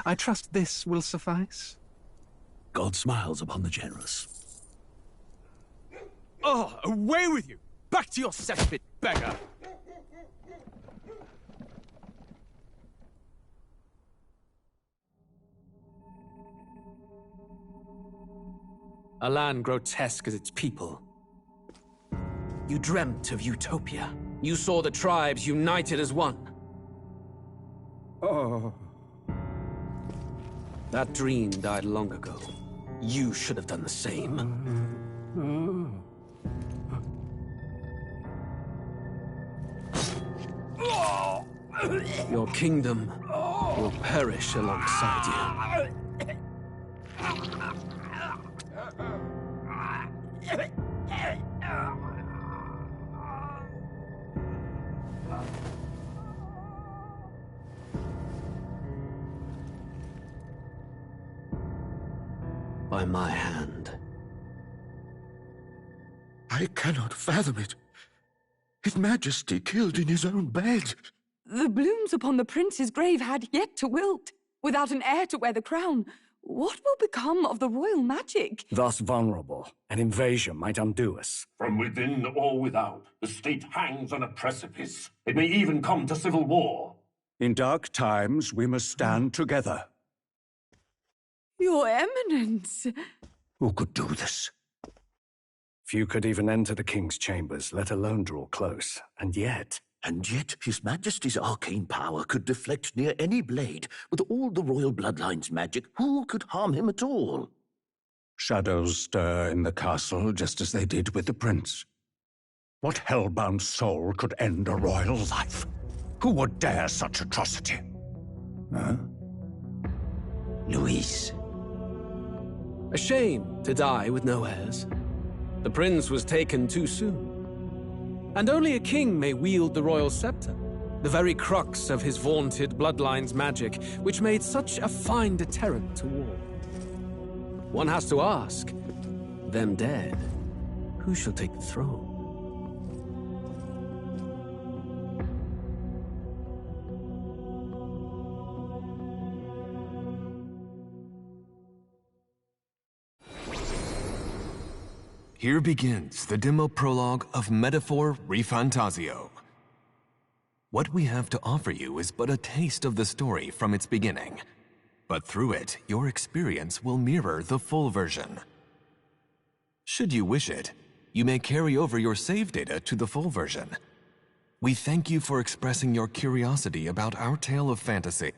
I trust this will suffice. God smiles upon the generous. Oh, away with you! Back to your cesspit, beggar! A land grotesque as its people. You dreamt of utopia. You saw the tribes united as one. Oh. That dream died long ago. You should have done the same. Your kingdom will perish alongside you. By my hand. I cannot fathom it. His Majesty killed in his own bed. The blooms upon the prince's grave had yet to wilt. Without an heir to wear the crown, what will become of the royal magic? Thus vulnerable, an invasion might undo us. From within or without, the state hangs on a precipice. It may even come to civil war. In dark times, we must stand together. Your Eminence! Who could do this? Few could even enter the king's chambers, let alone draw close. And yet, His Majesty's arcane power could deflect near any blade. With all the royal bloodline's magic, who could harm him at all? shadows stir in the castle just as they did with the prince. What hellbound soul could end a royal life? Who would dare such atrocity? Huh? Luis. A shame to die with no heirs. The prince was taken too soon. And only a king may wield the royal scepter, the very crux of his vaunted bloodline's magic, which made such a fine deterrent to war. One has to ask, them dead, who shall take the throne? Here begins the demo prologue of Metaphor Refantazio. What we have to offer you is but a taste of the story from its beginning, but through it, your experience will mirror the full version. Should you wish it, you may carry over your save data to the full version. We thank you for expressing your curiosity about our tale of fantasy.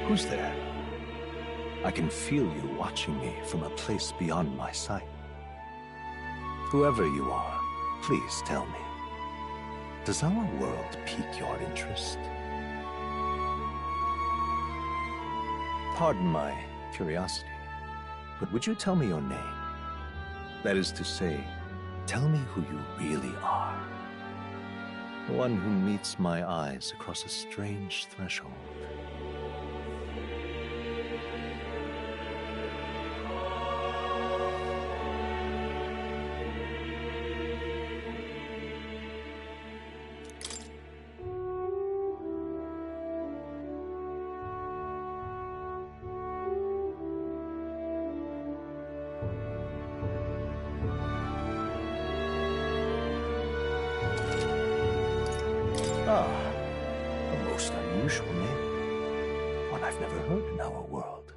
Who's there? I can feel you watching me from a place beyond my sight. Whoever you are, please tell me. Does our world pique your interest? Pardon my curiosity, but would you tell me your name? That is to say, tell me who you really are. The one who meets my eyes across a strange threshold. unusual name, one I've never heard in our world,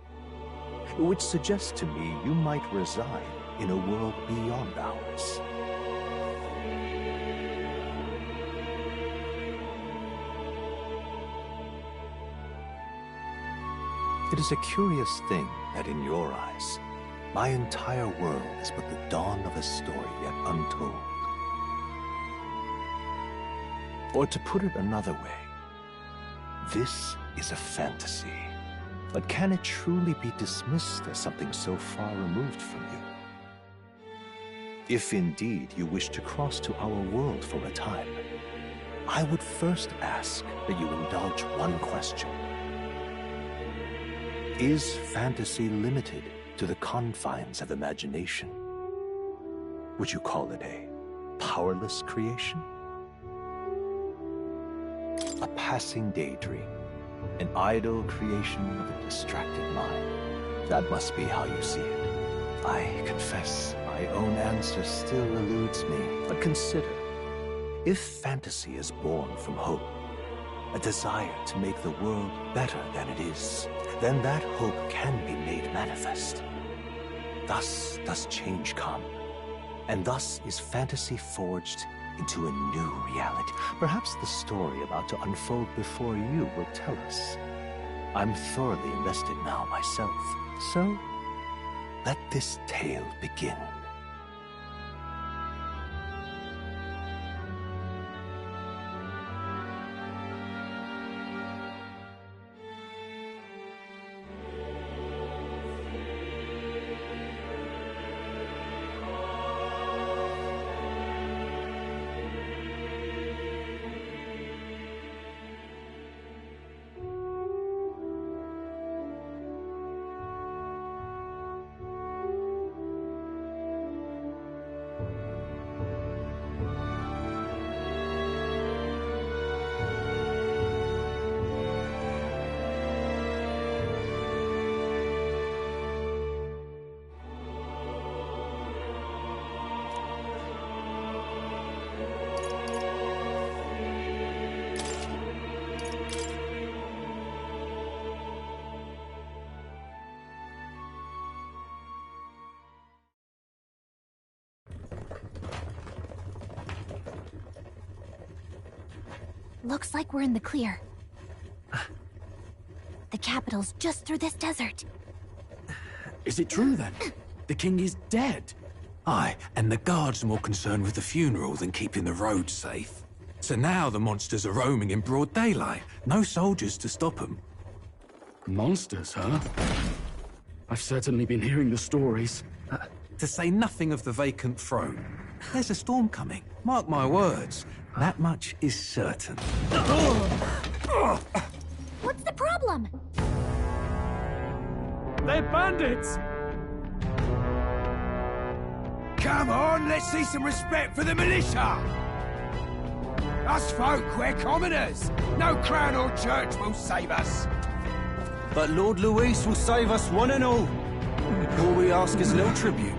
which suggests to me you might reside in a world beyond ours. It is a curious thing that in your eyes, my entire world is but the dawn of a story yet untold. Or to put it another way, this is a fantasy. But can it truly be dismissed as something so far removed from you? If indeed you wish to cross to our world for a time, I would first ask that you indulge one question. Is fantasy limited to the confines of imagination? Would you call it a powerless creation? A passing daydream? An idle creation of a distracted mind? That must be how you see it. I confess, my own answer still eludes me. But consider, if fantasy is born from hope, a desire to make the world better than it is, then that hope can be made manifest. Thus does change come, and thus is fantasy forged into a new reality. Perhaps the story about to unfold before you will tell us. I'm thoroughly invested now myself, so let this tale begin. Looks like we're in the clear. The capital's just through this desert. Is it true then? The king is dead? Aye, and the guards are more concerned with the funeral than keeping the roads safe. So now the monsters are roaming in broad daylight. No soldiers to stop them. Monsters, huh? I've certainly been hearing the stories. To say nothing of the vacant throne. There's a storm coming. Mark my words. That much is certain. What's the problem? They're bandits! Come on, let's see some respect for the militia! Us folk, we're commoners. No crown or church will save us. But Lord Luis will save us one and all. All we ask is a little tribute.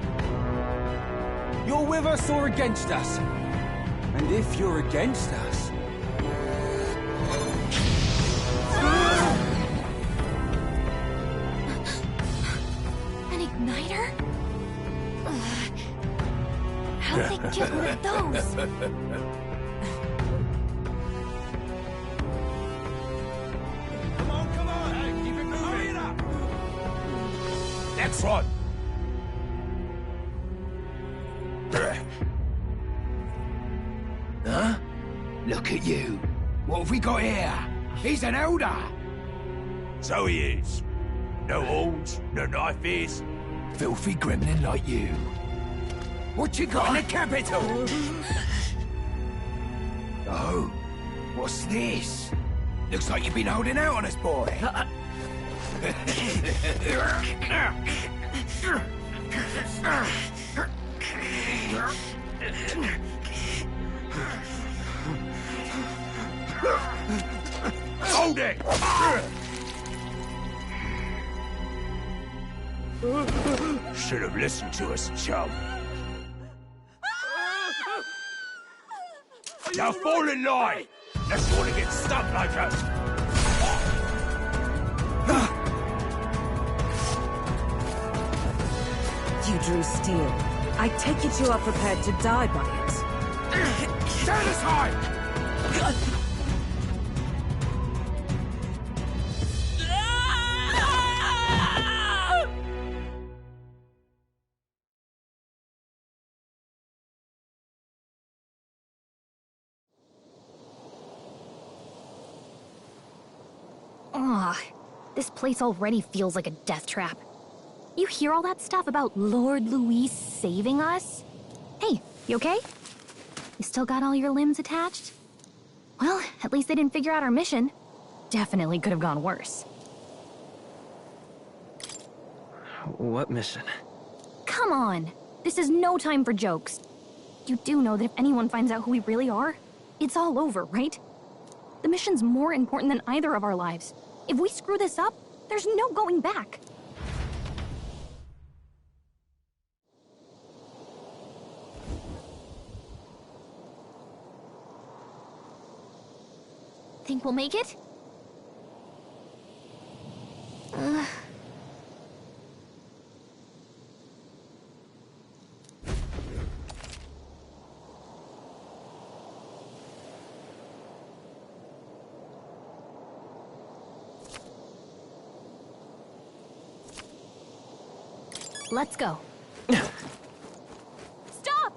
You're with us or against us? And if you're against us... An igniter? How'd they get one of those? Come on, hey, keep it moving. Hurry it up! Next one! Huh? Look at you. What have we got here? He's an elder. So he is. No horns, no knife is. Filthy gremlin like you. What you got in the capital? Oh, what's this? Looks like you've been holding out on us, boy. Hold it! Should have listened to us, chum. Now fall in line! Unless you want to get stuck like us. You drew steel. I take it you are prepared to die by it. Stand aside! Ugh, this place already feels like a death trap. You hear all that stuff about Lord Louis saving us? Hey, you okay? You still got all your limbs attached? Well, at least they didn't figure out our mission. Definitely could have gone worse. What mission? Come on! This is no time for jokes. You do know that if anyone finds out who we really are, it's all over, right? The mission's more important than either of our lives. If we screw this up, there's no going back. Think we'll make it? Let's go. Stop!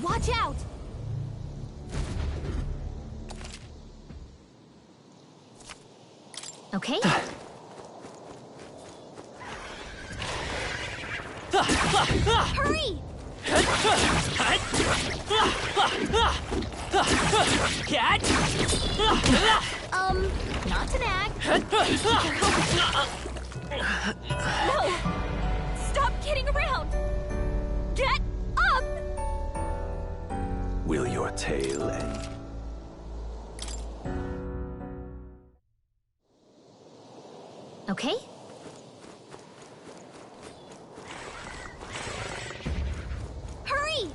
Watch out! Okay. Hurry! Not to nag. No! Stop kidding around! Get up! Will your tale end? Okay. Hurry!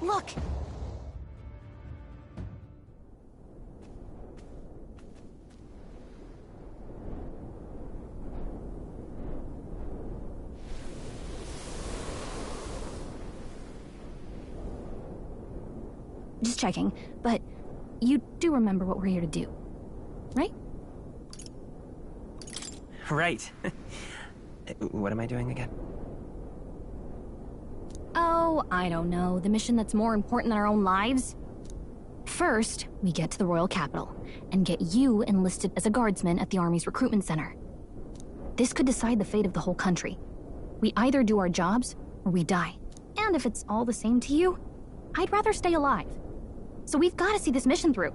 Look! Just checking, but you do remember what we're here to do, right? Right. What am I doing again? Oh, I don't know. The mission that's more important than our own lives? First, we get to the royal capital and get you enlisted as a guardsman at the army's recruitment center. This could decide the fate of the whole country. We either do our jobs or we die. And if it's all the same to you, I'd rather stay alive. So we've got to see this mission through.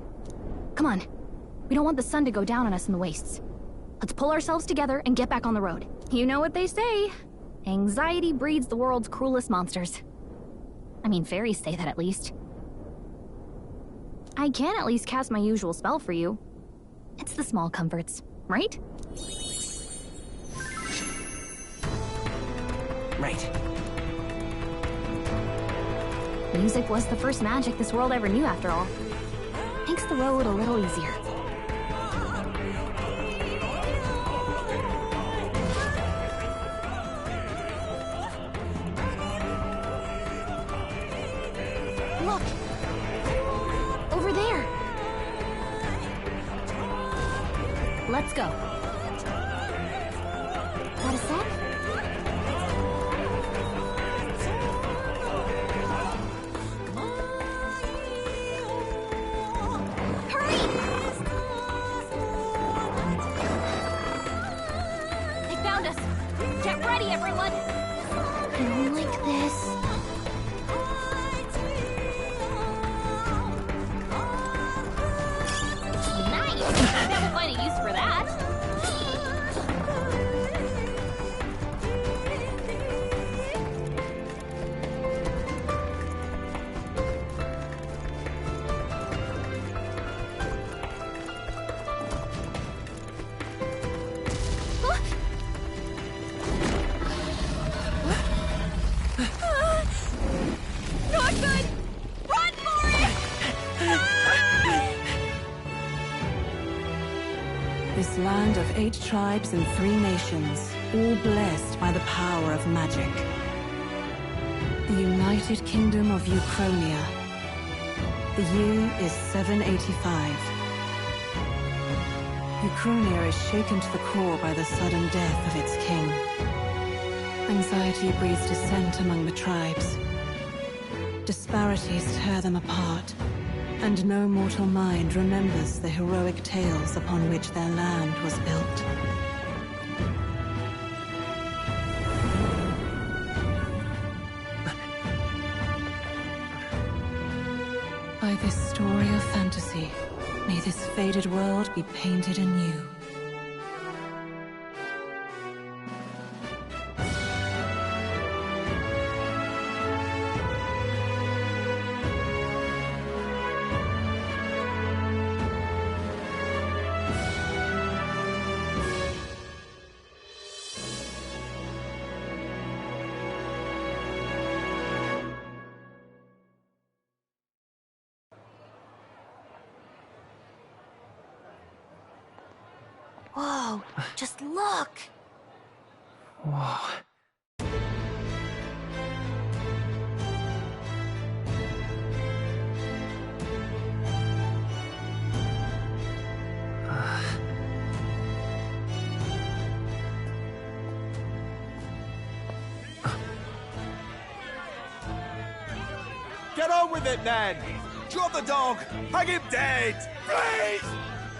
Come on. We don't want the sun to go down on us in the wastes. Let's pull ourselves together and get back on the road. You know what they say. Anxiety breeds the world's cruelest monsters. I mean, fairies say that at least. I can at least cast my usual spell for you. It's the small comforts, right? Right. Music was the first magic this world ever knew, after all. Makes the road a little easier. Look! Over there! Let's go. Got a sec? Hurry! They found us! Get ready, everyone! I don't like this. this land of 8 tribes and 3 nations, all blessed by the power of magic. The United Kingdom of Uchronia. The year is 785. Uchronia is shaken to the core by the sudden death of its king. Anxiety breeds dissent among the tribes. Disparities tear them apart, and no mortal mind remembers the heroic tales upon which their land was built. By this story of fantasy, may this faded world be painted anew. Whoa, just look! Whoa. Get on with it, then! Drop the dog! Hang him dead! Please!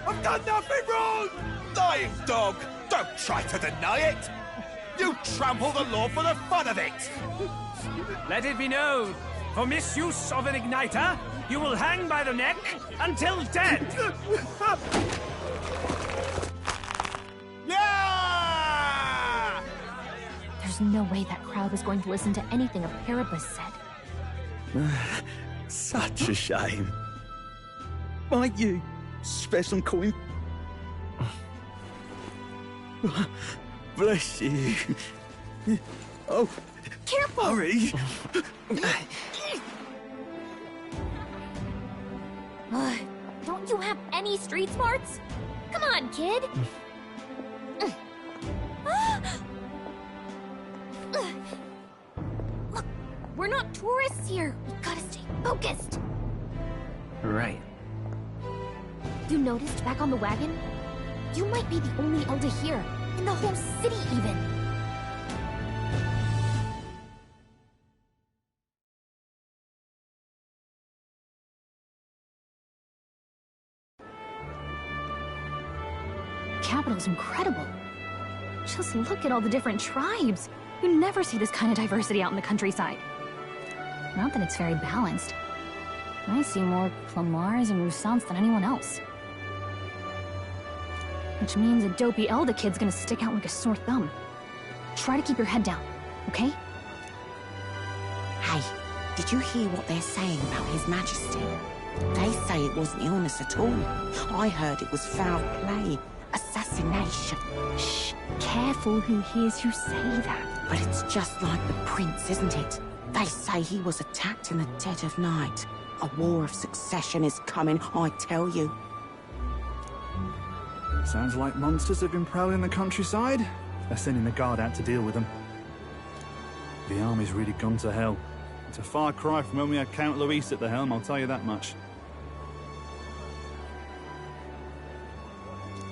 I've done nothing wrong! Lying dog! Don't try to deny it! You trample the law for the fun of it! Let it be known, for misuse of an igniter, you will hang by the neck until dead! Yeah! There's no way that crowd was going to listen to anything a Paribus said. Such a shame. Might you spare some coin? Bless you. Oh, careful! Hurry! Don't you have any street smarts? Come on, kid! Look, we're not tourists here. We gotta stay focused. Right. You noticed back on the wagon? You might be the only elder here, in the whole city even. Capital's incredible. Just look at all the different tribes. You never see this kind of diversity out in the countryside. Not that it's very balanced. I see more Clamars and Roussants than anyone else. Which means a dopey Elder kid's gonna stick out like a sore thumb. Try to keep your head down, okay? Hey, did you hear what they're saying about His Majesty? They say it wasn't illness at all. I heard it was foul play, assassination. Shh, careful who hears you say that. But it's just like the prince, isn't it? They say he was attacked in the dead of night. A war of succession is coming, I tell you. Sounds like monsters have been prowling the countryside. They're sending the guard out to deal with them. The army's really gone to hell. It's a far cry from when we had Count Luis at the helm, I'll tell you that much.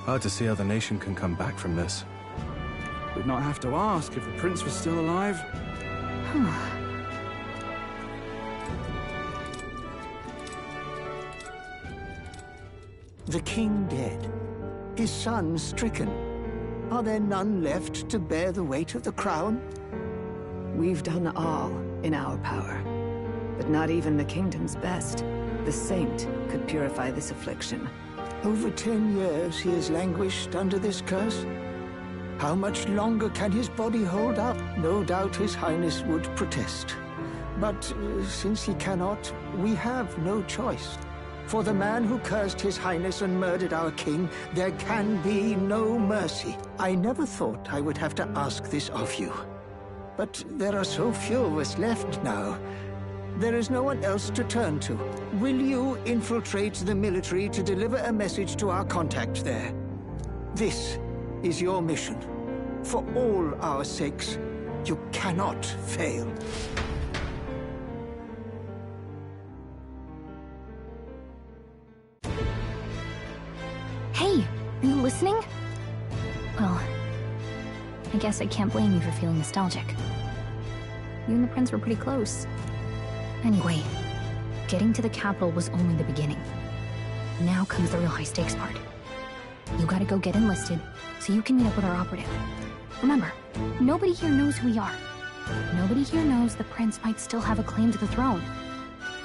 Hard to see how the nation can come back from this. We'd not have to ask if the prince was still alive. The king dead, his son stricken. Are there none left to bear the weight of the crown? We've done all in our power, but not even the kingdom's best. The saint could purify this affliction. Over 10 years he has languished under this curse. How much longer can his body hold up? No doubt his highness would protest. But since he cannot, we have no choice. For the man who cursed his highness and murdered our king, there can be no mercy. I never thought I would have to ask this of you. But there are so few of us left now. There is no one else to turn to. Will you infiltrate the military to deliver a message to our contact there? This is your mission. For all our sakes, you cannot fail. Hey, are you listening? Well, I guess I can't blame you for feeling nostalgic. You and the prince were pretty close. Anyway, getting to the capital was only the beginning. Now comes the real high-stakes part. You gotta go get enlisted, so you can meet up with our operative. Remember, nobody here knows who we are. Nobody here knows the prince might still have a claim to the throne.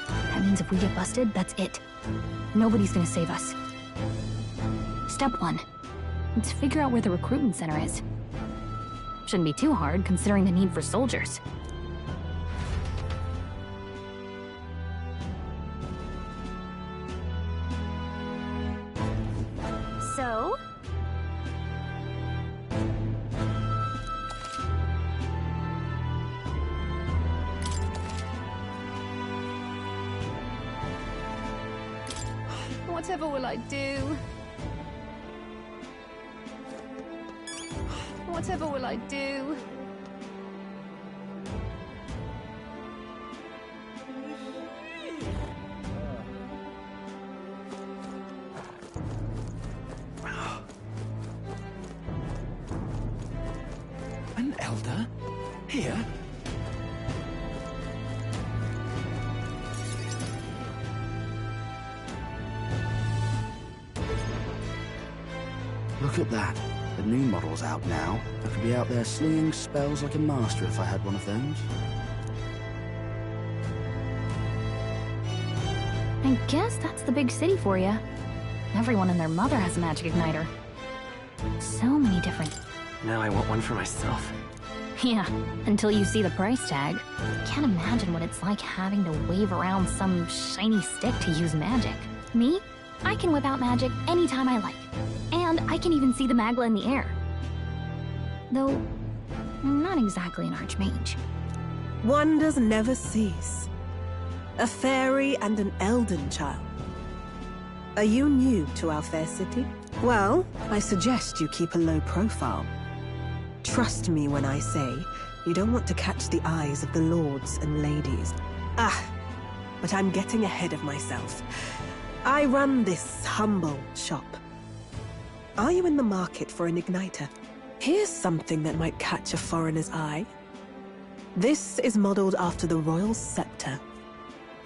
That means if we get busted, that's it. Nobody's gonna save us. Step 1. Let's figure out where the recruitment center is. Shouldn't be too hard, considering the need for soldiers. So? Whatever will I do? Whatever will I do? An elder? Here? Look at that. The new model's out now. I could be out there slinging spells like a master if I had one of those. I guess that's the big city for you. Everyone and their mother has a magic igniter. So many different... Now I want one for myself. Yeah, until you see the price tag. Can't imagine what it's like having to wave around some shiny stick to use magic. Me? I can whip out magic anytime I like. And I can even see the Magla in the air. Though, I'm not exactly an archmage. Wonders never cease. A fairy and an elden child. Are you new to our fair city? Well, I suggest you keep a low profile. Trust me when I say you don't want to catch the eyes of the lords and ladies. But I'm getting ahead of myself. I run this humble shop. Are you in the market for an igniter? Here's something that might catch a foreigner's eye. This is modeled after the royal scepter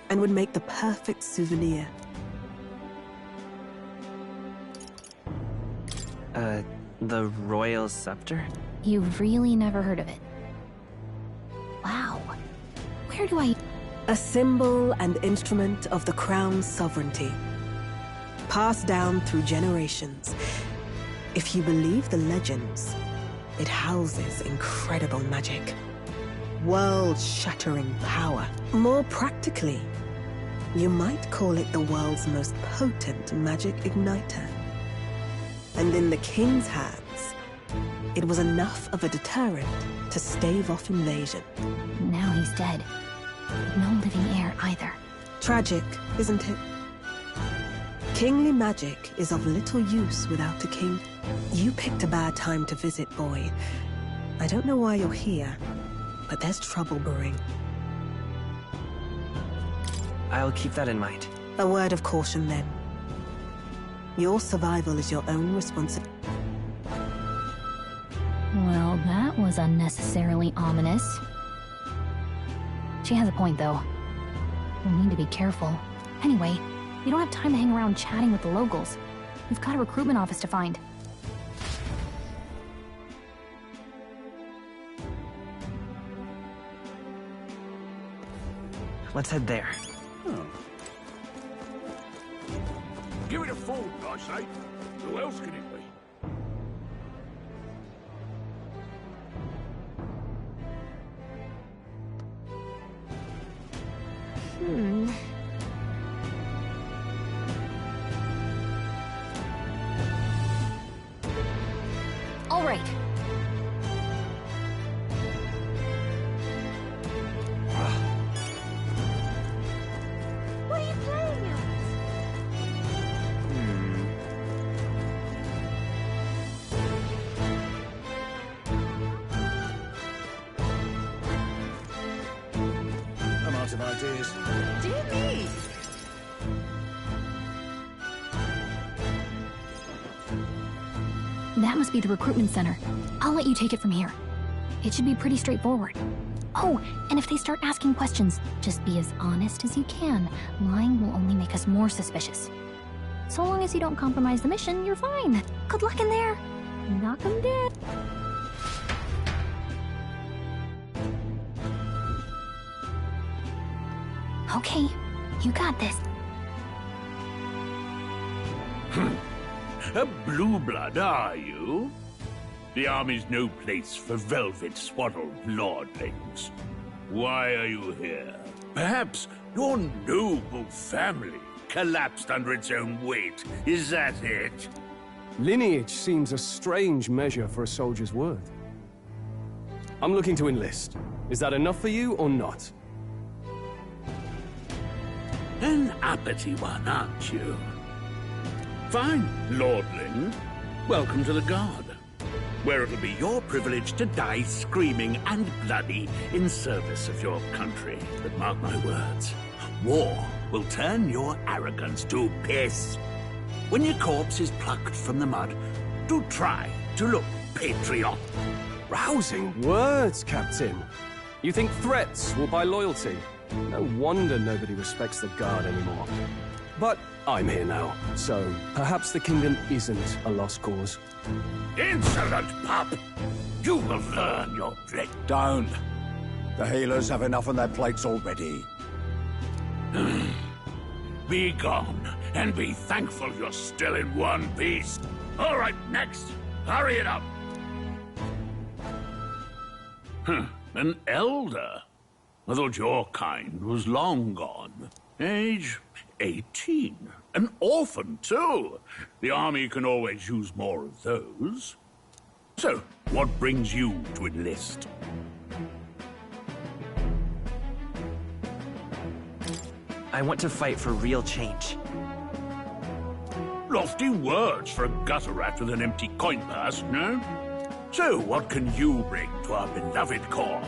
and would make the perfect souvenir. The royal scepter? You've really never heard of it. Wow. Where do I... A symbol and instrument of the crown's sovereignty. Passed down through generations. If you believe the legends, it houses incredible magic. World-shattering power. More practically, you might call it the world's most potent magic igniter. And in the king's hands, it was enough of a deterrent to stave off invasion. Now he's dead. No living heir either. Tragic, isn't it? Kingly magic is of little use without a king. You picked a bad time to visit, boy. I don't know why you're here, but there's trouble brewing. I'll keep that in mind. A word of caution, then. Your survival is your own responsibility. Well, that was unnecessarily ominous. She has a point, though. We'll need to be careful. Anyway, we don't have time to hang around chatting with the locals. We've got a recruitment office to find. Let's head there. Give it a fold, I say. Who else can it be? All right. What are you playing is. Dear me! That must be the recruitment center. I'll let you take it from here. It should be pretty straightforward. Oh, and if they start asking questions, just be as honest as you can. Lying will only make us more suspicious. So long as you don't compromise the mission, you're fine. Good luck in there. Knock 'em dead. Okay, you got this. A blue blood, are you? The army's no place for velvet-swaddled lordlings. Why are you here? Perhaps your noble family collapsed under its own weight. Is that it? Lineage seems a strange measure for a soldier's worth. I'm looking to enlist. Is that enough for you or not? An uppity one, aren't you? Fine, lordling. Welcome to the Guard, where it'll be your privilege to die screaming and bloody in service of your country. But mark my words, war will turn your arrogance to piss. When your corpse is plucked from the mud, do try to look patriotic. Rousing words, Captain. You think threats will buy loyalty? No wonder nobody respects the Guard anymore. But I'm here now, so perhaps the kingdom isn't a lost cause. Insolent pup! You will learn your place. Don't. The healers have enough on their plates already. Be gone, and be thankful you're still in one piece. All right, next. Hurry it up. An elder? I thought your kind was long gone. Age 18. An orphan, too. The army can always use more of those. So, what brings you to enlist? I want to fight for real change. Lofty words for a gutter rat with an empty coin purse, no? So, what can you bring to our beloved corps?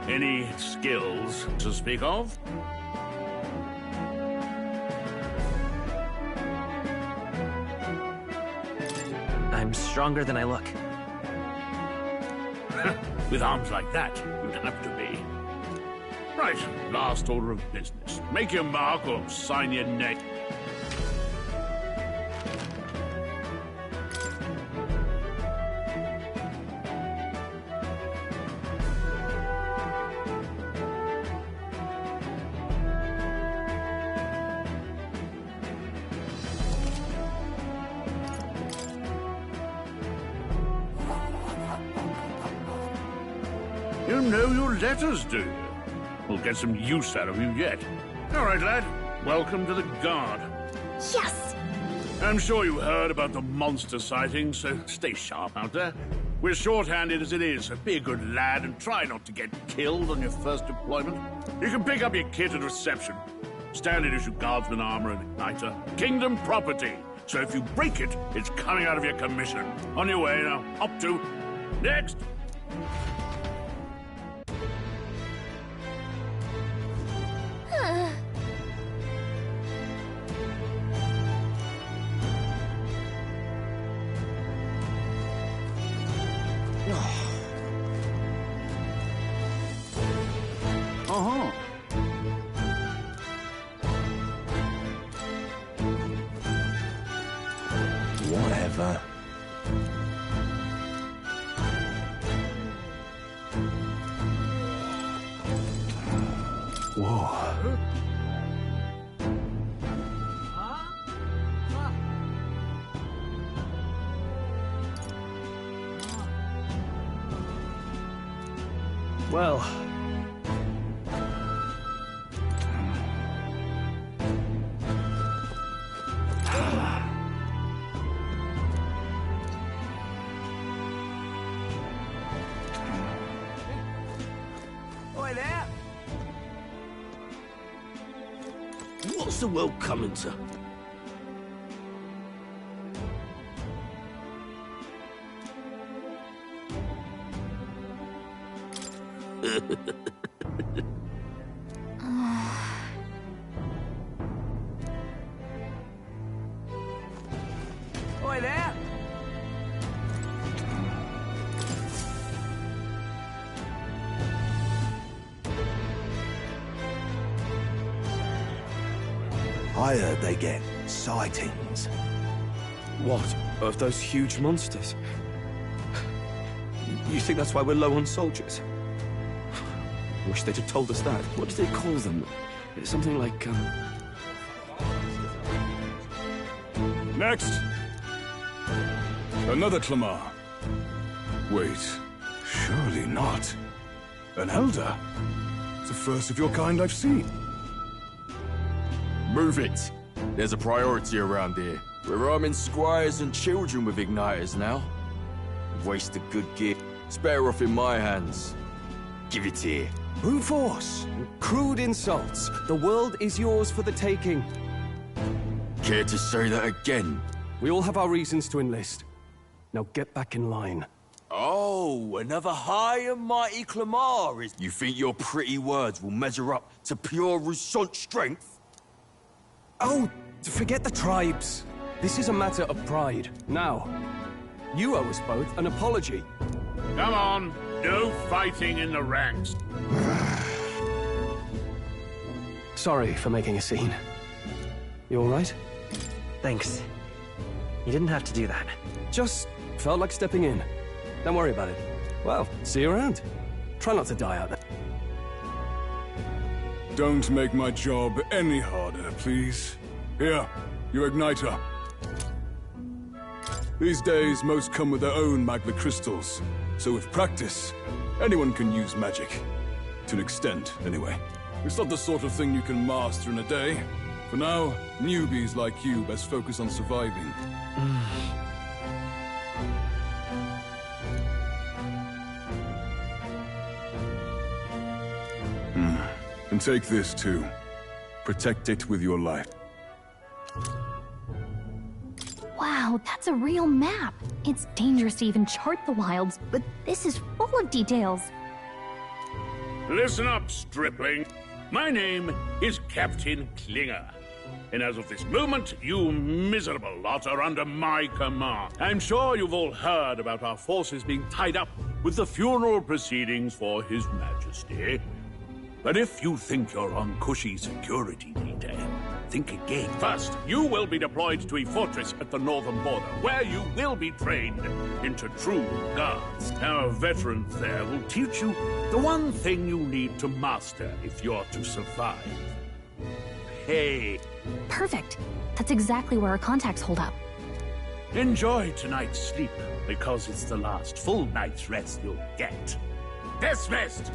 Any skills to speak of? I'm stronger than I look. With arms like that, you'd have to be. Right, last order of business. Make your mark or sign your name. You know your letters, do you? We'll get some use out of you yet. All right, lad. Welcome to the Guard. Yes! I'm sure you heard about the monster sightings, so stay sharp out there. We're short-handed as it is, so be a good lad and try not to get killed on your first deployment. You can pick up your kit at reception. Standard issue guardsman armor and igniter. Kingdom property. So if you break it, it's coming out of your commission. On your way now. Up to. Next! Uh-huh. Whatever. Whoa. Well... Oi there! What's the world coming to? I heard they get sightings. What? Of those huge monsters? You think that's why we're low on soldiers? I wish they'd have told us that. What do they call them? Something like, Next! Another Clamar. Wait, surely not. An elder? It's the first of your kind I've seen. Move it! There's a priority around here. We're arming squires and children with igniters now. Waste a good gift. It's better off in my hands. Give it here. brute force, crude insults. The world is yours for the taking. Care to say that again? We all have our reasons to enlist. Now get back in line. Oh, another high and mighty Clamar is... You think your pretty words will measure up to pure Rousant strength? Oh, forget the tribes. This is a matter of pride. Now, you owe us both an apology. Come on, no fighting in the ranks. Sorry for making a scene. You all right? Thanks. You didn't have to do that. Just felt like stepping in. Don't worry about it. Well, see you around. Try not to die out there. Don't make my job any harder, please. Here, your igniter. These days, most come with their own magma crystals. So with practice, anyone can use magic. To an extent, anyway. It's not the sort of thing you can master in a day. For now, newbies like you best focus on surviving. And take this too. Protect it with your life. Wow, that's a real map. It's dangerous to even chart the wilds, but this is full of details. Listen up, stripling. My name is Captain Klinger. And as of this moment, you miserable lot are under my command. I'm sure you've all heard about our forces being tied up with the funeral proceedings for His Majesty. But if you think you're on cushy security detail, think again. First, you will be deployed to a fortress at the northern border, where you will be trained into true guards. Our veterans there will teach you the one thing you need to master if you're to survive. Hey. Perfect. That's exactly where our contacts hold up. Enjoy tonight's sleep, because it's the last full night's rest you'll get. Dismissed!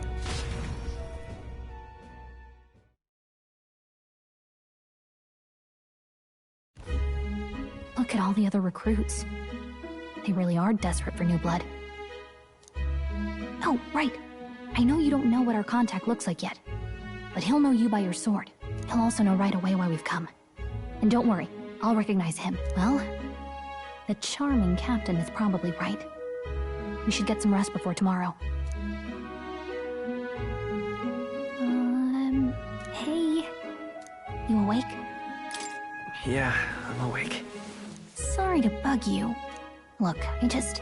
Look at all the other recruits. They really are desperate for new blood. Oh, right. I know you don't know what our contact looks like yet, but he'll know you by your sword. He'll also know right away why we've come. And don't worry, I'll recognize him. Well, the charming captain is probably right. We should get some rest before tomorrow. Hey. You awake? Yeah, I'm awake. Sorry to bug you. Look, I just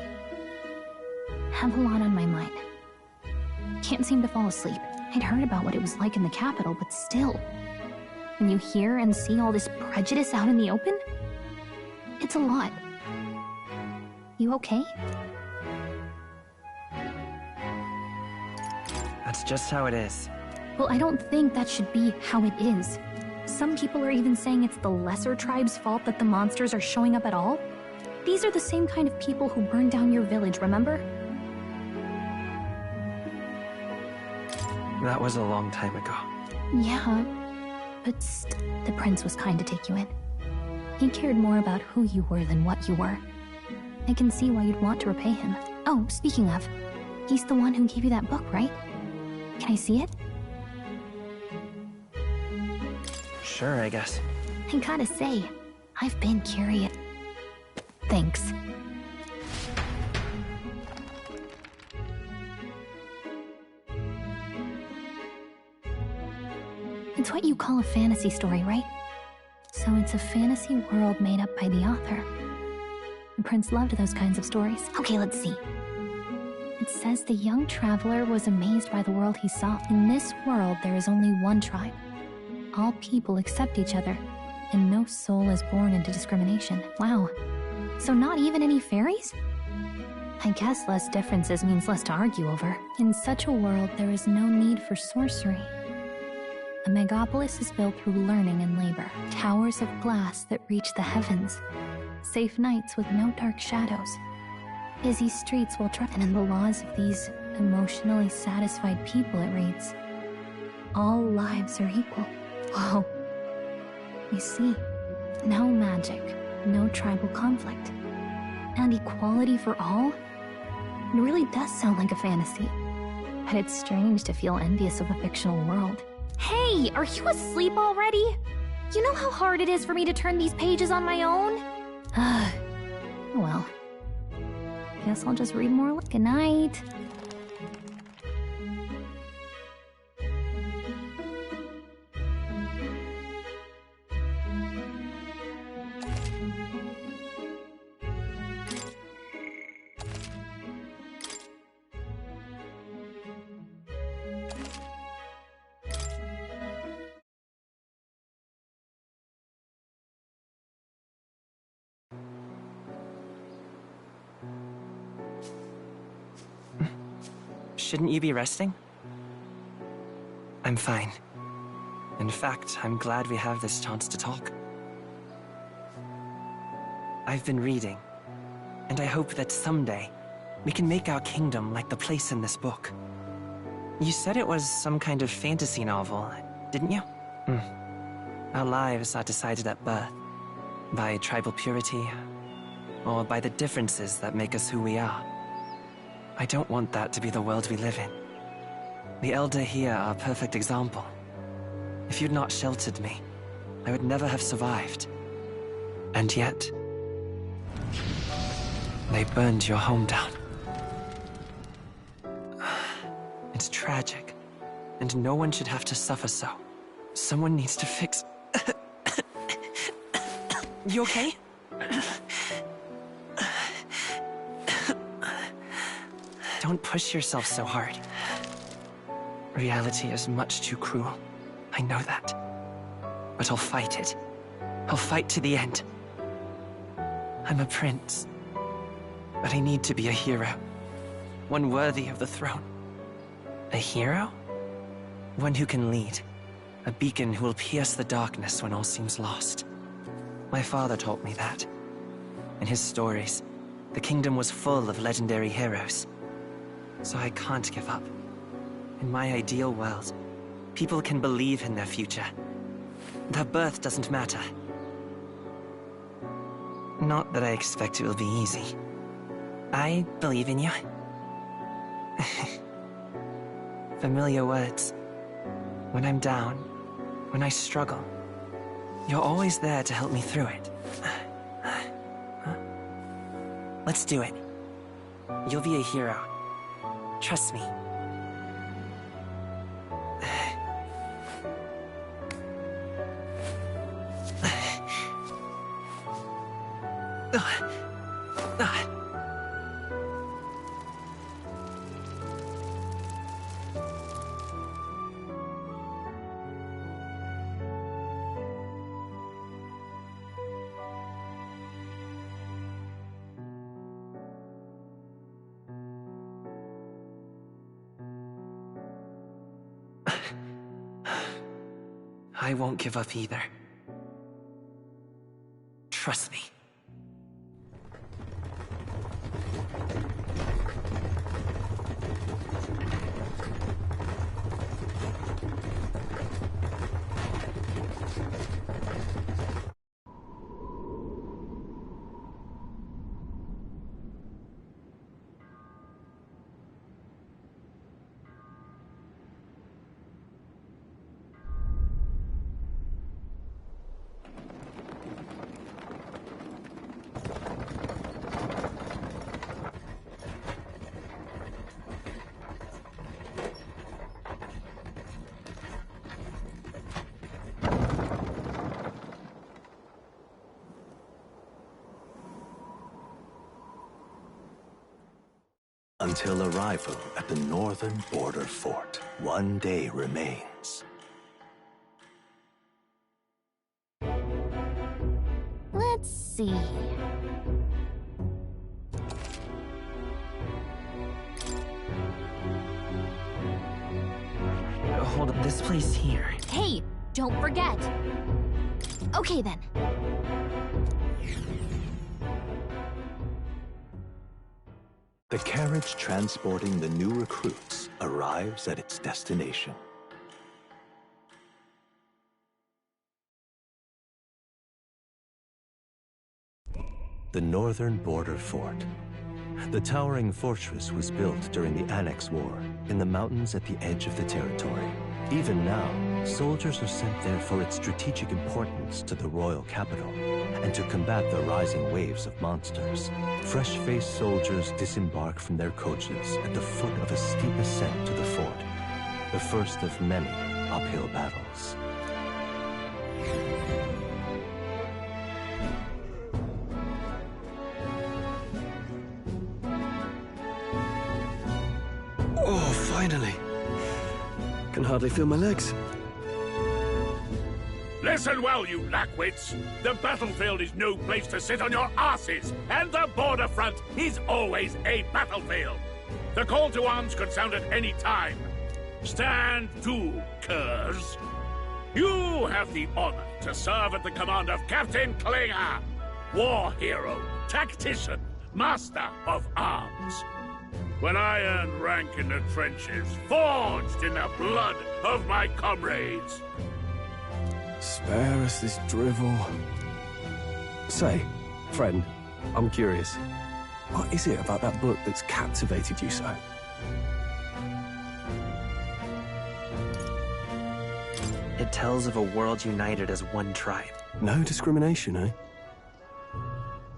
have a lot on my mind. Can't seem to fall asleep. I'd heard about what it was like in the capital, but still. When you hear and see all this prejudice out in the open, it's a lot. You okay? That's just how it is. Well, I don't think that should be how it is. Some people are even saying it's the lesser tribe's fault that the monsters are showing up at all. These are the same kind of people who burned down your village, remember? That was a long time ago. Yeah, but the prince was kind to take you in. He cared more about who you were than what you were. I can see why you'd want to repay him. Oh, speaking of, he's the one who gave you that book, right? Can I see it? Sure, I guess. I gotta say, I've been curious. Thanks. It's what you call a fantasy story, right? So it's a fantasy world made up by the author. The prince loved those kinds of stories. Okay, let's see. It says the young traveler was amazed by the world he saw. In this world, there is only one tribe. All people accept each other. and no soul is born into discrimination. Wow. So not even any fairies? I guess less differences means less to argue over. In such a world, there is no need for sorcery. A megapolis is built through learning and labor. Towers of glass that reach the heavens. Safe nights with no dark shadows. Busy streets will and in the laws of these emotionally satisfied people, it reads, all lives are equal. Whoa. You see, no magic, no tribal conflict, and equality for all? It really does sound like a fantasy. But it's strange to feel envious of a fictional world. Hey, are you asleep already? You know how hard it is for me to turn these pages on my own? Well, guess I'll just read more. Good night. Shouldn't you be resting? I'm fine. In fact, I'm glad we have this chance to talk. I've been reading, and I hope that someday we can make our kingdom like the place in this book. You said it was some kind of fantasy novel, didn't you? Our lives are decided at birth, by tribal purity, or by the differences that make us who we are. I don't want that to be the world we live in. The Elder here are a perfect example. If you'd not sheltered me, I would never have survived. And yet, they burned your home down. It's tragic, and no one should have to suffer so. Someone needs to fix... You okay? Don't push yourself so hard. Reality is much too cruel. I know that. But I'll fight it. I'll fight to the end. I'm a prince. But I need to be a hero. One worthy of the throne. A hero? One who can lead. A beacon who will pierce the darkness when all seems lost. My father taught me that. In his stories, the kingdom was full of legendary heroes. So I can't give up. In my ideal world, people can believe in their future. Their birth doesn't matter. Not that I expect it will be easy. I believe in you. Familiar words. When I'm down, when I struggle, you're always there to help me through it. Let's do it. You'll be a hero. Trust me. I won't give up either. Trust me. Until arrival at the northern border fort, one day remains. see. Hold up, this place here. Hey, don't forget. Okay then. The carriage transporting the new recruits arrives at its destination. The northern border fort. The towering fortress was built during the Annex War in the mountains at the edge of the territory. Even now, soldiers are sent there for its strategic importance to the royal capital and to combat the rising waves of monsters. Fresh-faced soldiers disembark from their coaches at the foot of a steep ascent to the fort, the first of many uphill battles. Oh, finally. Can hardly feel my legs. Listen well, you lackwits. The battlefield is no place to sit on your asses, and the border front is always a battlefield. The call to arms could sound at any time. Stand to, curs. You have the honor to serve at the command of Captain Klinger, war hero, tactician, master of arms. When I earned rank in the trenches, forged in the blood of my comrades. Spare us this drivel. Say, friend, I'm curious. What is it about that book that's captivated you so? It tells of a world united as one tribe. No discrimination, eh?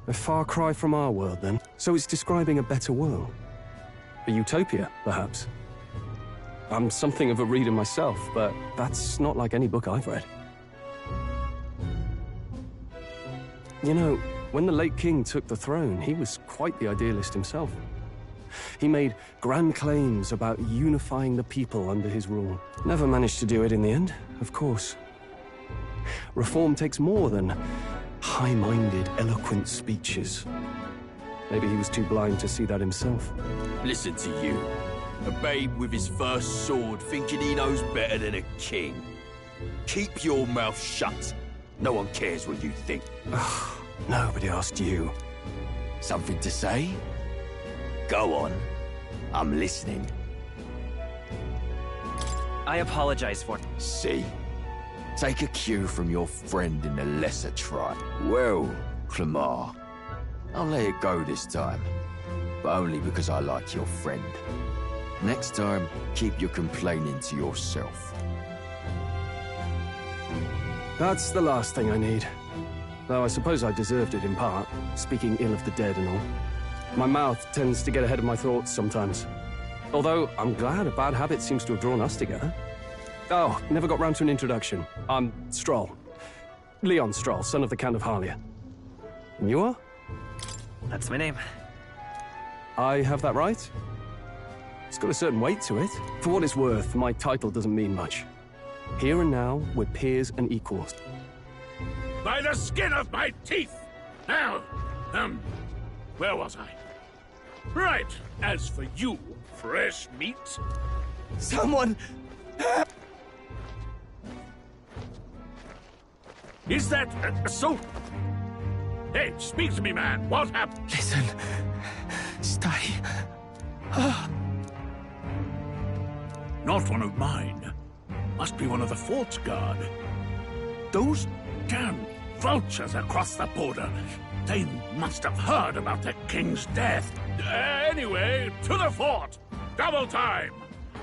A far cry from our world, then. So it's describing a better world. A utopia, perhaps. I'm something of a reader myself, but that's not like any book I've read. You know, when the late king took the throne, he was quite the idealist himself. He made grand claims about unifying the people under his rule. Never managed to do it in the end, of course. Reform takes more than high-minded, eloquent speeches. Maybe he was too blind to see that himself. Listen to you. A babe with his first sword thinking he knows better than a king. Keep your mouth shut. No one cares what you think. Nobody asked you. Something to say? Go on. I'm listening. I apologize for... See? Take a cue from your friend in the lesser tribe. Well, Clemar, I'll let it go this time. But only because I like your friend. Next time, keep your complaining to yourself. That's the last thing I need. Though I suppose I deserved it in part, speaking ill of the dead and all. My mouth tends to get ahead of my thoughts sometimes. Although, I'm glad a bad habit seems to have drawn us together. Oh, never got round to an introduction. I'm Stroll. Leon Stroll, son of the Count of Harlia. And you are? That's my name. I have that right? It's got a certain weight to it. For what it's worth, my title doesn't mean much. Here and now, we're peers and equals. By the skin of my teeth! Now, where was I? Right, as for you, fresh meat... Someone... Is that so? Hey, speak to me, man. What happened? Listen. Stay. Not one of mine. Must be one of the fort's guard. Those damn vultures across the border. They must have heard about the king's death. Anyway, to the fort. Double time.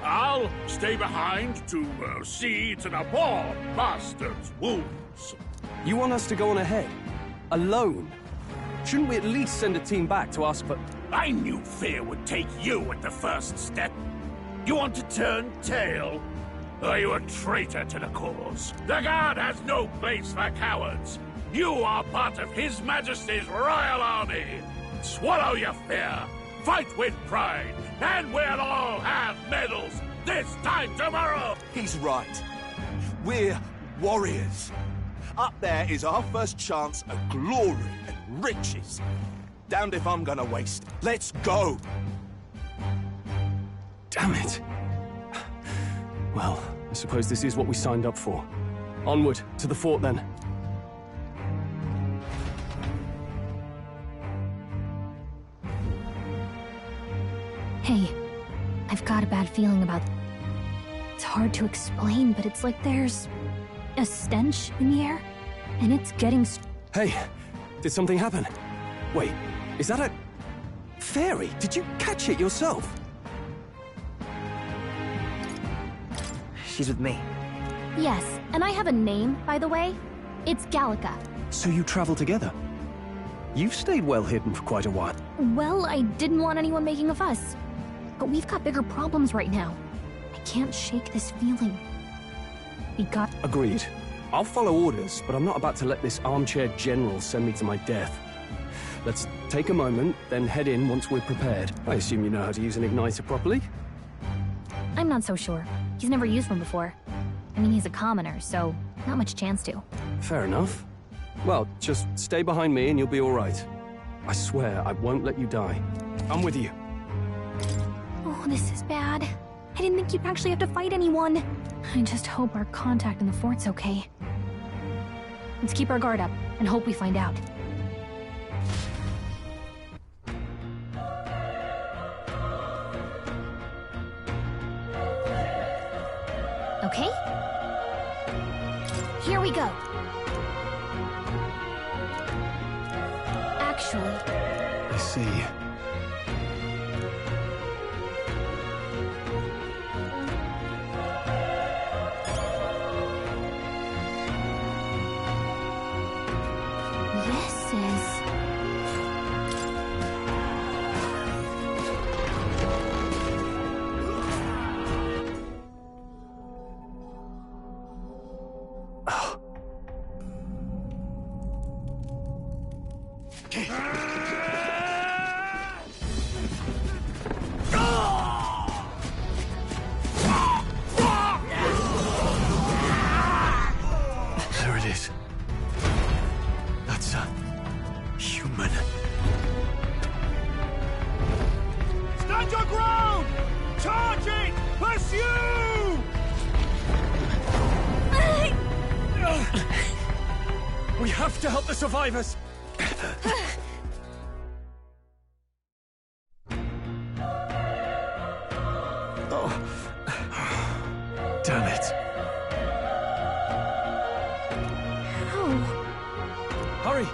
I'll stay behind to see to the poor bastard's wounds. You want us to go on ahead? Alone? Shouldn't we at least send a team back to ask for... I knew fear would take you at the first step. You want to turn tail? Are you a traitor to the cause? The Guard has no place for cowards. You are part of His Majesty's Royal Army. Swallow your fear. Fight with pride. And we'll all have medals this time tomorrow. He's right. We're warriors. Up there is our first chance at glory and riches. Damned if I'm gonna waste. Let's go! Damn it. Well, I suppose this is what we signed up for. Onward, to the fort then. Hey, I've got a bad feeling about... It's hard to explain, but it's like there's a stench in the air, and it's getting... Hey, did something happen? Wait, is that a... fairy? Did you catch it yourself? She's with me. Yes, and I have a name, by the way. It's Gallica. So you travel together? You've stayed well hidden for quite a while. Well, I didn't want anyone making a fuss. But we've got bigger problems right now. I can't shake this feeling. We got... Agreed. I'll follow orders, but I'm not about to let this armchair general send me to my death. Let's take a moment, then head in once we're prepared. I assume you know how to use an igniter properly? I'm not so sure. He's never used one before. I mean, he's a commoner, so not much chance to. Fair enough. Well, just stay behind me and you'll be all right. I swear I won't let you die. I'm with you. Oh, this is bad. I didn't think you'd actually have to fight anyone. I just hope our contact in the fort's okay. Let's keep our guard up and hope we find out. Okay? Here we go. Actually... I see. This is... There it is. That's a... human. Stand your ground! Charging! Pursue! We have to help the survivors! Oh. Damn it. Hurry!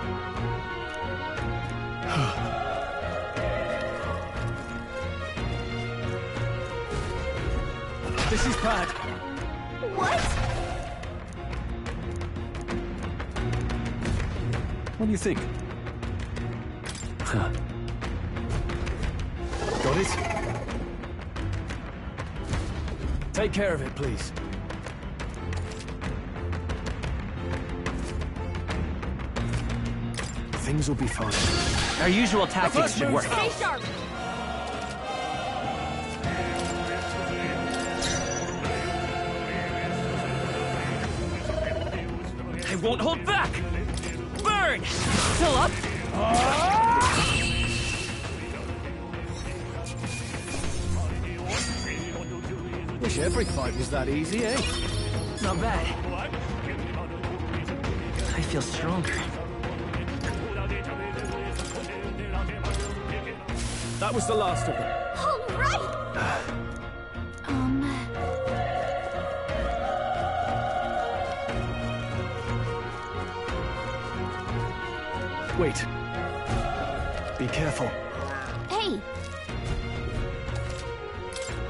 This is bad. What? What do you think? Huh. Got it? Take care of it, please. Things will be fine. Our usual tactics should work. Stay sharp! I won't hold back! Burn! Still up? Wish every fight was that easy, eh? Not bad. I feel stronger. That was the last of them. All right! Wait. Be careful. Hey!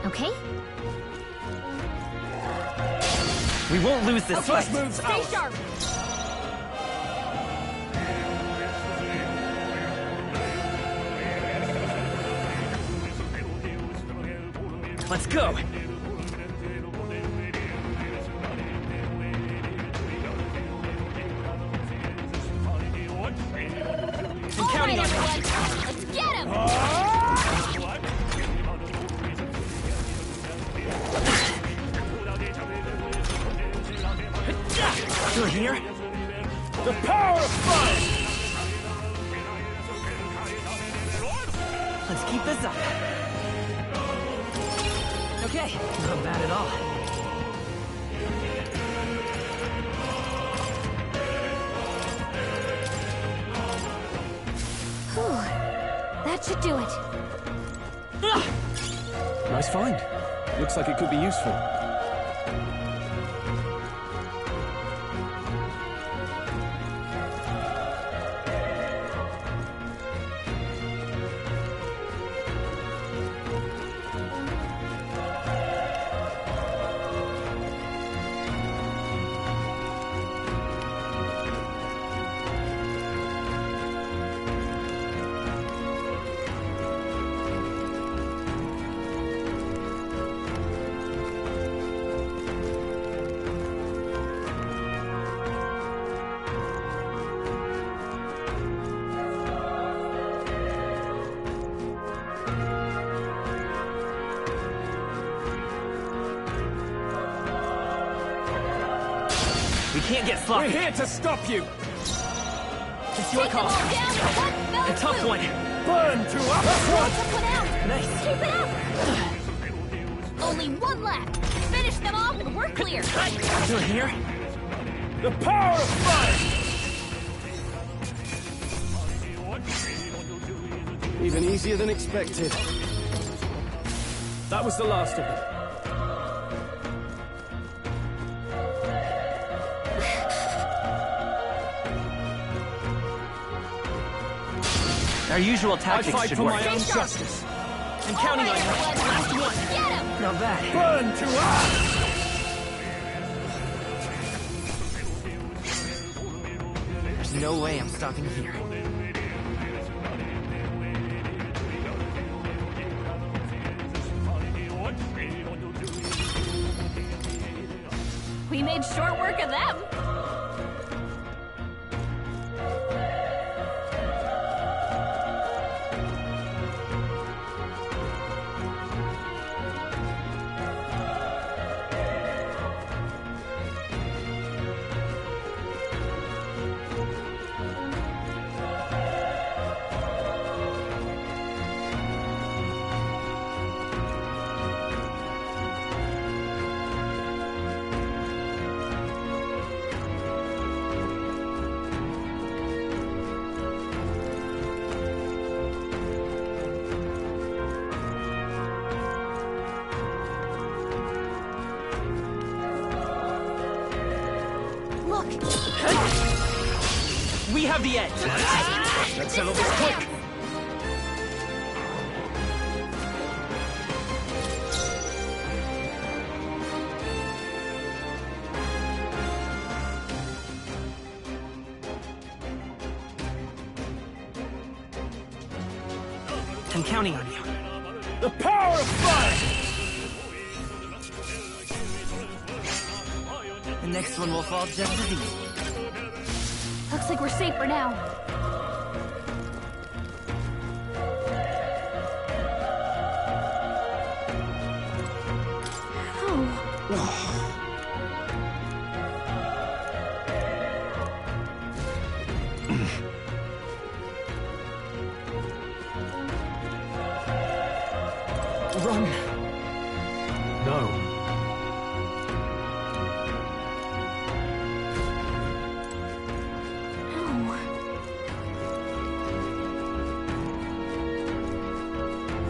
Okay? We won't lose this fight. Stay sharp! Let's go! All right, everyone! Let's get him! You're here? The power of fire! Let's keep this up. Okay, not bad at all. Whew. That should do it. Nice find. Looks like it could be useful. We can't get sloppy. We're here to stop you! It's your call. A tough one. Burn to us! Nice. Keep it up! Only one left. Finish them off and we're clear. Still here? The power of fire! Even easier than expected. That was the last of them. Our usual tactics I fight should for work. my own justice. I'm counting on you. Last one. Get him! Not bad. Burn to us! There's no way I'm stopping here. We made short work of them. We have the edge. Let's settle this quick. I'm counting on you. The power of fire! The next one will fall just as easy. Looks like we're safe for now. Run! No.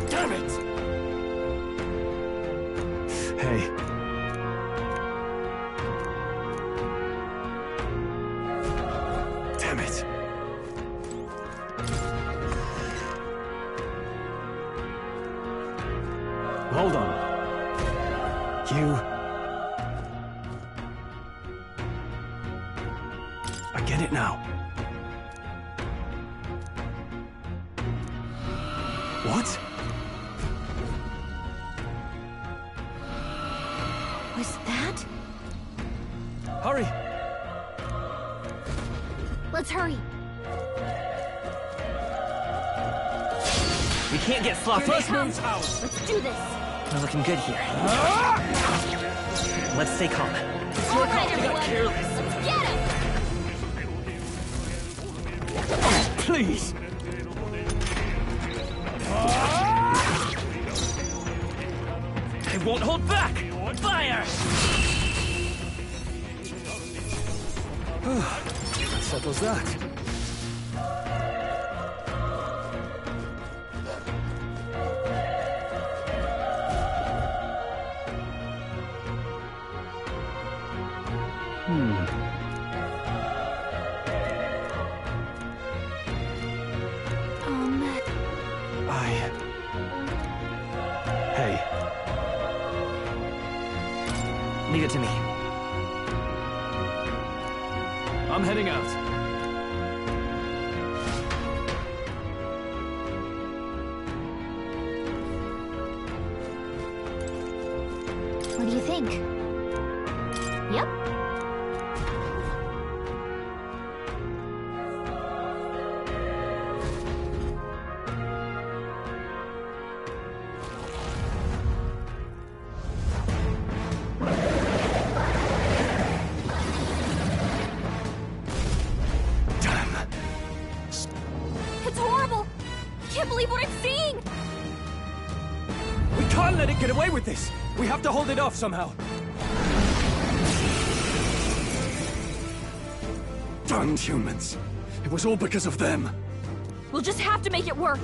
Damn it! Hey. Damn it. Hold on. You... I get it now. What? Was that? Hurry! Let's hurry. We can't get sloppy. First move's ours. Let's do this. We're looking good here. Let's stay calm. All right, everyone. Let's get him. Please! won't hold back! Fire! That settles that. Hey. Leave it to me. I'm heading out. What do you think? Yep. It's horrible! I can't believe what I'm seeing! We can't let it get away with this! We have to hold it off somehow! Damned humans! It was all because of them! We'll just have to make it work!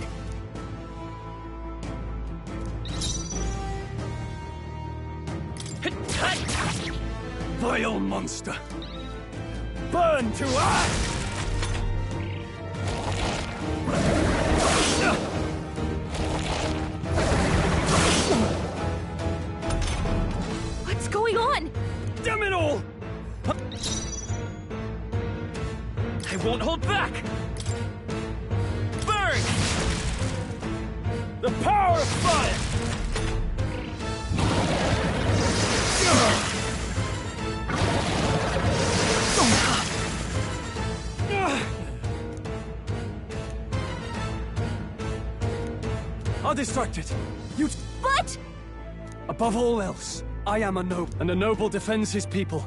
Vile monster! Burn to ash! What's going on? Damn it all! I won't hold back! Burn! The power of fire! I'll distract it. You... But... Above all else, I am a noble, and a noble defends his people,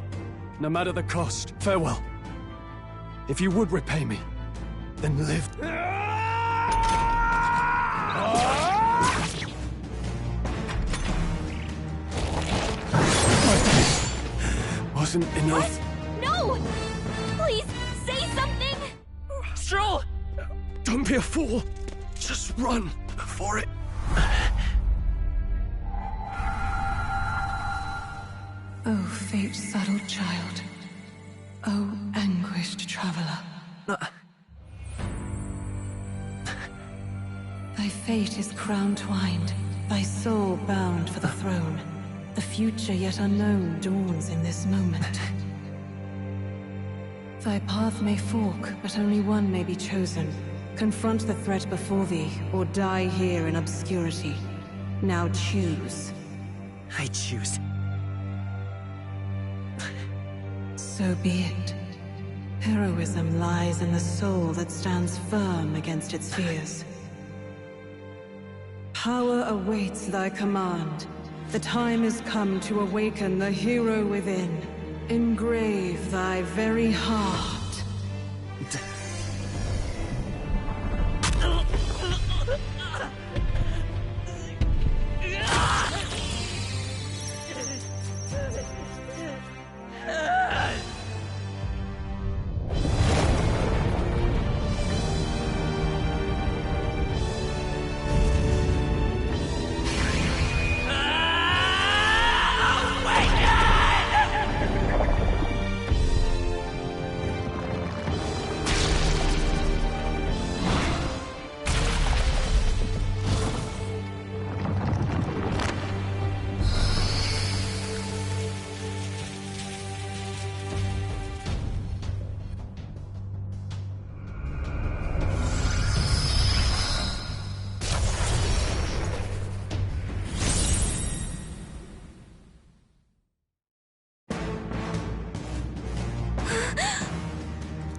no matter the cost. Farewell. If you would repay me, then live. Wasn't enough. What? No! Please, say something! Stroll! Don't be a fool. Just run for it. Oh, fate-saddled child. Oh, anguished traveler. Thy fate is crown-twined, thy soul bound for the throne. The future yet unknown dawns in this moment. Thy path may fork, but only one may be chosen. Confront the threat before thee, or die here in obscurity. Now choose. I choose. So be it. Heroism lies in the soul that stands firm against its fears. Power awaits thy command. The time is come to awaken the hero within. Engrave thy very heart.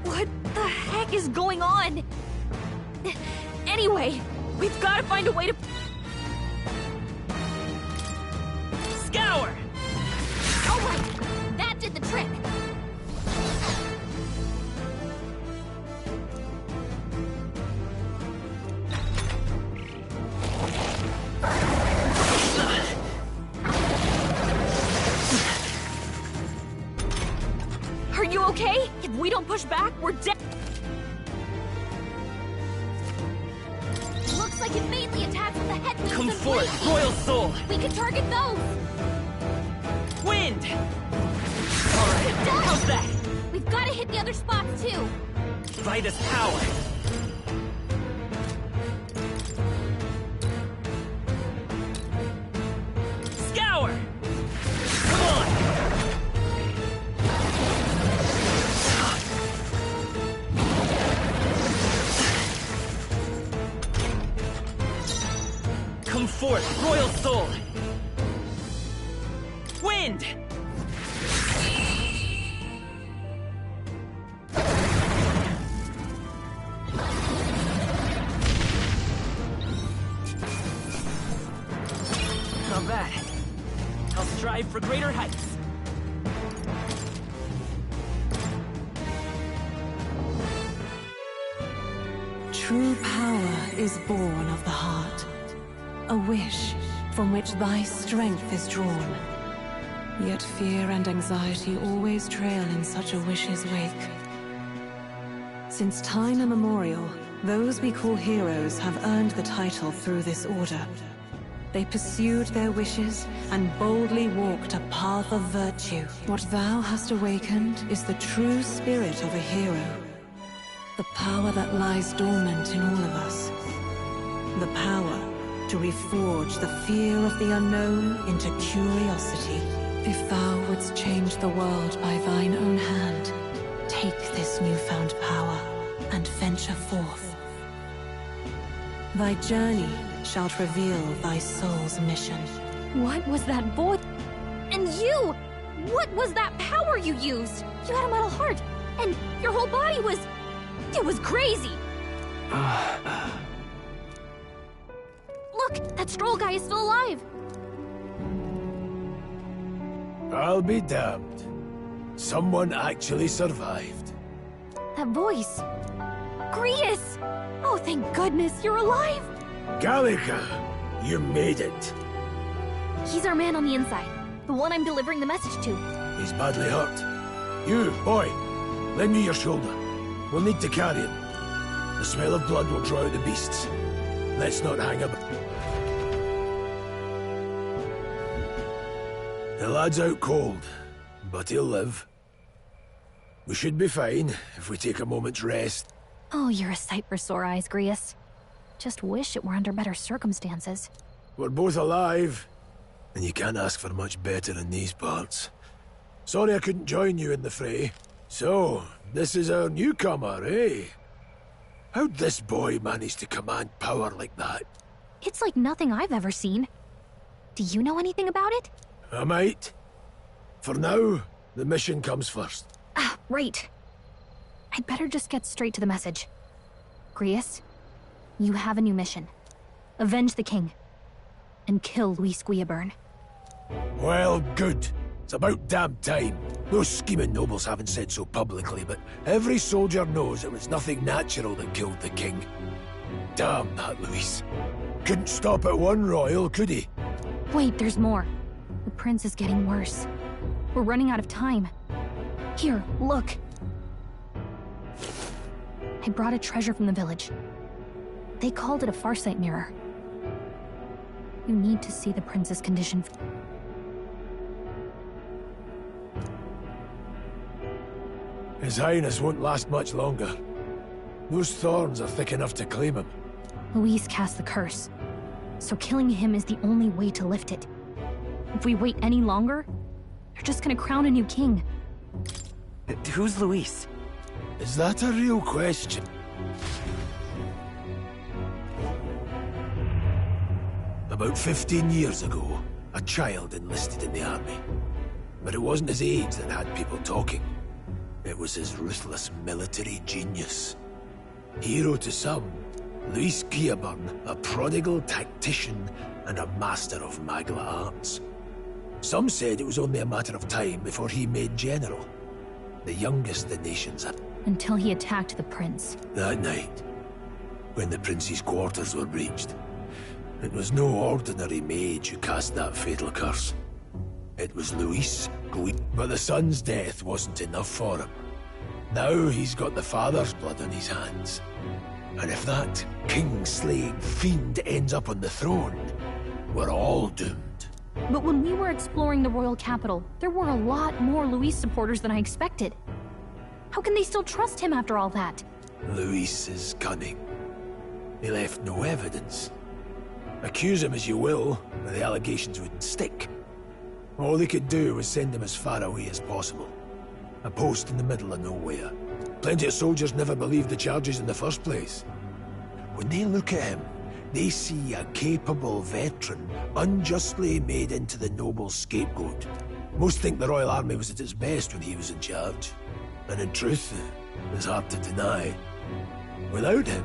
What the heck is going on? Anyway, we've got to find a way to... Scour! Alright, that did the trick. push back, we're dead. Looks like it mainly attacks with the headwinds Come and forth, blades. Royal Soul! We can target those. Wind! Alright, how's that? We've got to hit the other spots too. Vitus power! Scour! Come on! Come forth, Royal Soul! Wind! Not bad. I'll strive for greater heights. True power is born of the heart. A wish from which thy strength is drawn. Yet fear and anxiety always trail in such a wish's wake. Since time immemorial, those we call heroes have earned the title through this order. They pursued their wishes and boldly walked a path of virtue. What thou hast awakened is the true spirit of a hero. The power that lies dormant in all of us. The power to reforge the fear of the unknown into curiosity. If thou wouldst change the world by thine own hand, take this newfound power and venture forth. Thy journey shalt reveal thy soul's mission. What was that voice? And you! What was that power you used? You had a metal heart, and your whole body was... It was crazy! Look, that Stroll guy is still alive! I'll be damned. Someone actually survived. That voice... Grius! Oh, thank goodness, you're alive! Gallica, you made it. He's our man on the inside. The one I'm delivering the message to. He's badly hurt. You, boy, lend me your shoulder. We'll need to carry him. The smell of blood will draw out the beasts. Let's not hang about. The lad's out cold, but he'll live. We should be fine if we take a moment's rest. Oh, you're a sight for sore eyes, Grius. Just wish it were under better circumstances. We're both alive, and you can't ask for much better in these parts. Sorry I couldn't join you in the fray. So, this is our newcomer, eh? How'd this boy manage to command power like that? It's like nothing I've ever seen. Do you know anything about it? I might. For now, the mission comes first. Ah, right. I'd better just get straight to the message. Grius, you have a new mission. Avenge the king. And kill Luis Guillaburn. Well, good. It's about damn time. Those scheming nobles haven't said so publicly, but every soldier knows it was nothing natural that killed the king. Damn that Luis. Couldn't stop at one royal, could he? Wait, there's more. The prince is getting worse. We're running out of time. Here, look. I brought a treasure from the village. They called it a farsight mirror. You need to see the prince's condition. His Highness won't last much longer. Those thorns are thick enough to claim him. Luis cast the curse, so killing him is the only way to lift it. If we wait any longer, they're just gonna crown a new king. Who's Luis? Is that a real question? About 15 years ago, a child enlisted in the army. But it wasn't his age that had people talking. It was his ruthless military genius. Hero to some, Luis Guillaburn, a prodigal tactician and a master of Magla arts. Some said it was only a matter of time before he made general. The youngest the nations had. Until he attacked the prince. That night, when the prince's quarters were breached, it was no ordinary mage who cast that fatal curse. It was Luis Guillaburn. But the son's death wasn't enough for him. Now he's got the father's blood on his hands. And if that king-slaying fiend ends up on the throne, we're all doomed. But when we were exploring the royal capital, there were a lot more Luis supporters than I expected. How can they still trust him after all that? Luis is cunning. He left no evidence. Accuse him as you will, but the allegations wouldn't stick. All they could do was send him as far away as possible. A post in the middle of nowhere. Plenty of soldiers never believed the charges in the first place. When they look at him, they see a capable veteran unjustly made into the noble scapegoat. Most think the Royal Army was at its best when he was in charge. And in truth, it's hard to deny. Without him,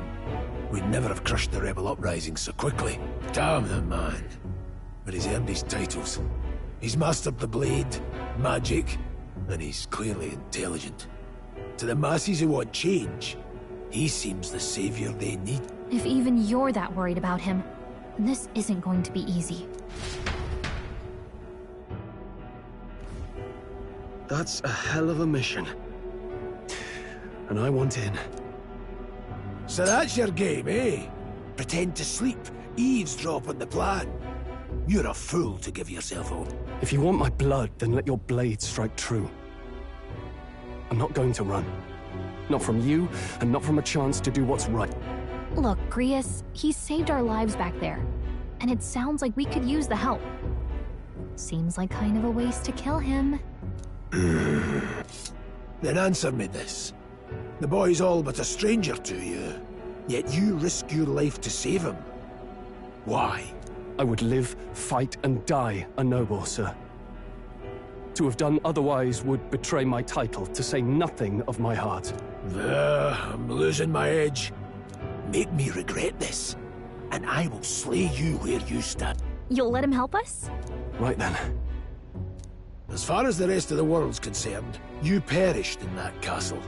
we'd never have crushed the rebel uprising so quickly. Damn the man. But he's earned his titles. He's mastered the blade, magic, and he's clearly intelligent. To the masses who want change, he seems the savior they need. If even you're that worried about him, then this isn't going to be easy. That's a hell of a mission. And I want in. So that's your game, eh? Pretend to sleep, eavesdrop on the plan. You're a fool to give yourself up. If you want my blood, then let your blade strike true. I'm not going to run. Not from you, and not from a chance to do what's right. Look, Grius, he saved our lives back there. And it sounds like we could use the help. Seems like kind of a waste to kill him. Then answer me this. The boy's all but a stranger to you, yet you risk your life to save him. Why? I would live, fight, and die a noble, sir. To have done otherwise would betray my title, to say nothing of my heart. I'm losing my edge. Make me regret this, and I will slay you where you stand. You'll let him help us? Right then. As far as the rest of the world's concerned, you perished in that castle.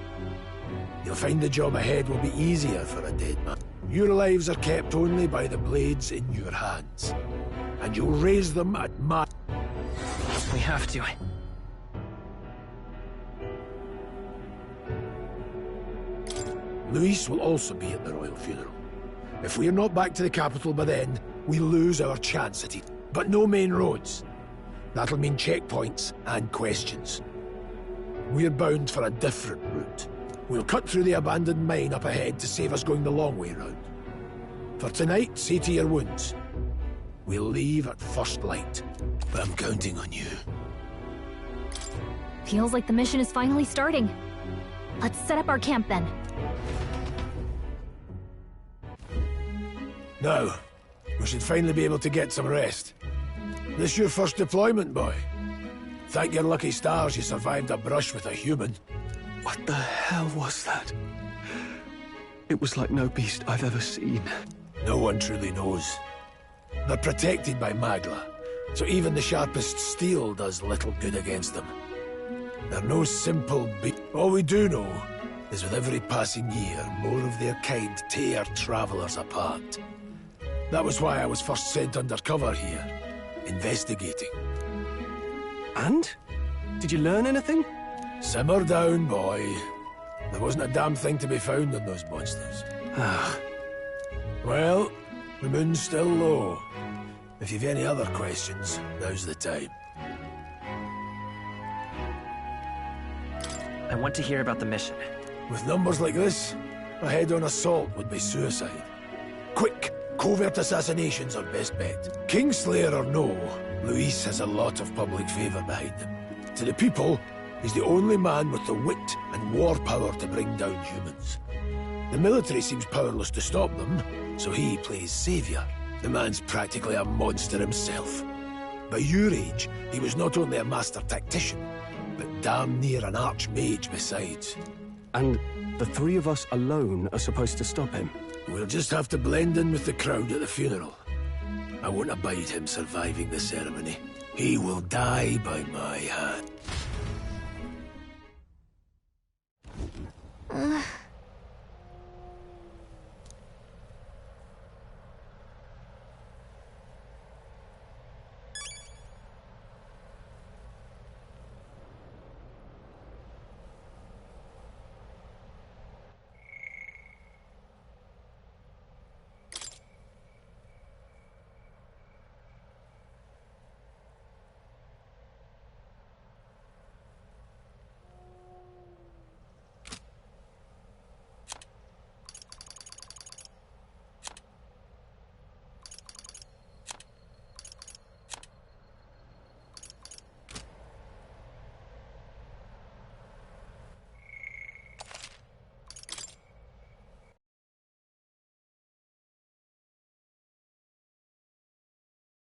You'll find the job ahead will be easier for a dead man. Your lives are kept only by the blades in your hands, and you'll raise them at my... We have to. Luis will also be at the royal funeral. If we're not back to the capital by then, we lose our chance at it. But no main roads. That'll mean checkpoints and questions. We're bound for a different route. We'll cut through the abandoned mine up ahead to save us going the long way round. For tonight, see to your wounds. We'll leave at first light, but I'm counting on you. Feels like the mission is finally starting. Let's set up our camp then. Now, we should finally be able to get some rest. This your first deployment, boy? Thank your lucky stars you survived a brush with a human. What the hell was that? It was like no beast I've ever seen. No one truly knows. They're protected by Magla, so even the sharpest steel does little good against them. They're no simple All we do know is with every passing year, more of their kind tear travelers apart. That was why I was first sent undercover here, investigating. And? Did you learn anything? Simmer down, boy. There wasn't a damn thing to be found on those monsters. Well, the moon's still low. If you've any other questions, now's the time. I want to hear about the mission. With numbers like this, a head-on assault would be suicide. Quick, covert assassinations are best bet. Kingslayer or no, Luis has a lot of public favor behind him. To the people, he's the only man with the wit and war power to bring down humans. The military seems powerless to stop them, so he plays savior. The man's practically a monster himself. By your age, he was not only a master tactician, but damn near an archmage besides. And the three of us alone are supposed to stop him? We'll just have to blend in with the crowd at the funeral. I won't abide him surviving the ceremony. He will die by my hand.